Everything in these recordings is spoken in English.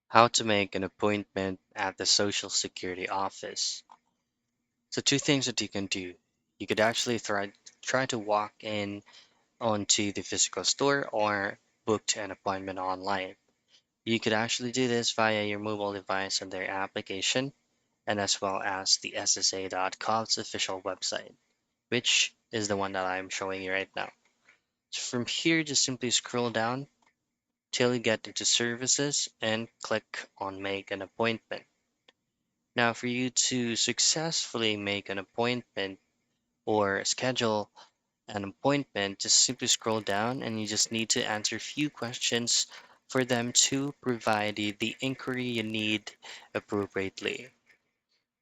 How to make an appointment at the Social Security office. So two things that you can do. You could actually try to walk in onto the physical store or book an appointment online. You could actually do this via your mobile device on their application and as well as the SSA.gov's official website, which is the one that I'm showing you right now. So from here, just simply scroll down till you get into services and click on make an appointment. Now, for you to successfully make an appointment or schedule an appointment, just simply scroll down and you just need to answer a few questions for them to provide you the inquiry you need appropriately.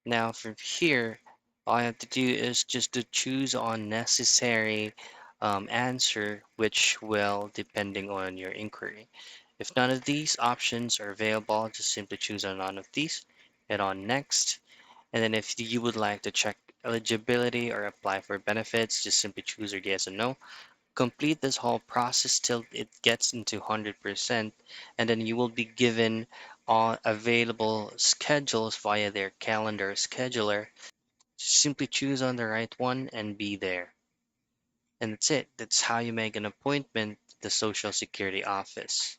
Now, from here, all you have to do is just to choose on necessary answer, which will depending on your inquiry. If none of these options are available, just simply choose on none of these, hit on next, and then if you would like to check eligibility or apply for benefits, just simply choose your yes or no. Complete this whole process till it gets into 100%, and then you will be given all available schedules via their calendar scheduler. Simply choose on the right one and be there. And that's it. That's how you make an appointment at the Social Security office.